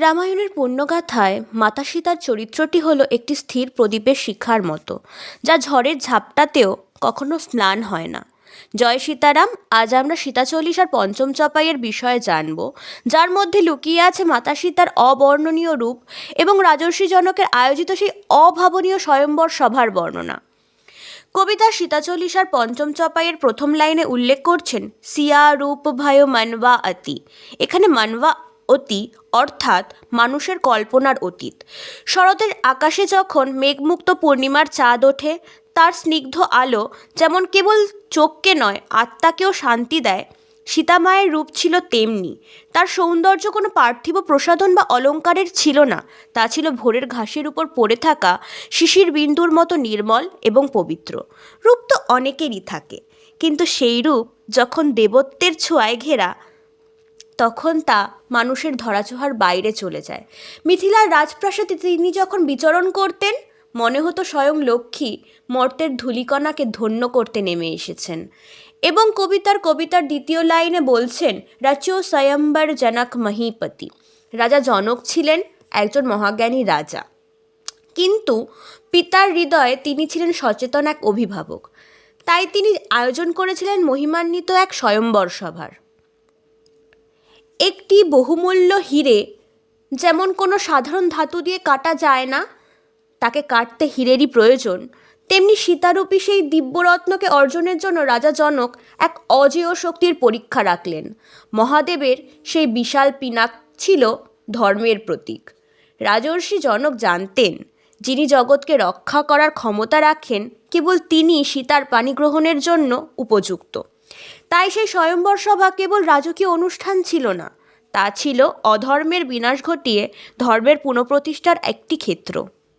রামায়ণের পুণ্যগাথায় মাতা সীতার চরিত্রটি হলো একটি স্থির প্রদীপের শিখার মতো, যা ঝড়ের ঝাপটাতেও কখনো স্নান হয় না। জয় সীতারাম। আজ আমরা সীতা চল্লিশার পঞ্চম চপাইয়ের বিষয়ে জানব, যার মধ্যে লুকিয়ে আছে মাতা সীতার অবর্ণনীয় রূপ এবং রাজর্ষি জনকের আয়োজিত সেই অভাবনীয় স্বয়ম্বর সভার বর্ণনা। কবিতা সীতা চল্লিশার পঞ্চম চপাইয়ের প্রথম লাইনে উল্লেখ করছেন সিয়া রূপ ভয় মানবা অতি। এখানে মানবা অতি অর্থাৎ মানুষের কল্পনার অতীত। শরতের আকাশে যখন মেঘমুক্ত পূর্ণিমার চাঁদ ওঠে, তার স্নিগ্ধ আলো যেমন কেবল চোখকে নয় আত্মাকেও শান্তি দেয়, সীতামায়ের রূপ ছিল তেমনি। তার সৌন্দর্য কোনো পার্থিব প্রসাধন বা অলঙ্কারের ছিল না, তা ছিল ভোরের ঘাসের উপর পড়ে থাকা শিশির বিন্দুর মতো নির্মল এবং পবিত্র। রূপ তো অনেকেরই থাকে, কিন্তু সেই রূপ যখন দেবত্বের ছোঁয়ায় ঘেরা, তখন তা মানুষের ধরাছোঁয়ার বাইরে চলে যায়। মিথিলার রাজপ্রাসাদে তিনি যখন বিচরণ করতেন, মনে হতো স্বয়ং লক্ষ্মী মর্তের ধূলিকণাকে ধন্য করতে নেমে এসেছেন। এবং কবিতার দ্বিতীয় লাইনে বলছেন রাচো স্বয়ম্বর জনক মহীপতি। রাজা জনক ছিলেন একজন মহাজ্ঞানী রাজা, কিন্তু পিতার হৃদয়ে তিনি ছিলেন সচেতন এক অভিভাবক। তাই তিনি আয়োজন করেছিলেন মহিমান্বিত এক স্বয়ম্বর সভার। একটি বহুমূল্য হীরে যেমন কোনো সাধারণ ধাতু দিয়ে কাটা যায় না, তাকে কাটতে হীরেরই প্রয়োজন, তেমনি সীতারূপী সেই দিব্যরত্নকে অর্জনের জন্য রাজা জনক এক অজেয় শক্তির পরীক্ষা রাখলেন। মহাদেবের সেই বিশাল পিনাক ছিল ধর্মের প্রতীক। রাজর্ষি জনক জানতেন, যিনি জগৎকে রক্ষা করার ক্ষমতা রাখেন, কেবল তিনি সীতার পাণি গ্রহণের জন্য উপযুক্ত। তাই সেই স্বয়ম্বর সভা কেবল রাজকীয় অনুষ্ঠান ছিল না, তা ছিল অধর্মের বিনাশ ঘটিয়ে ধর্মের পুনঃপ্রতিষ্ঠার একটি ক্ষেত্র।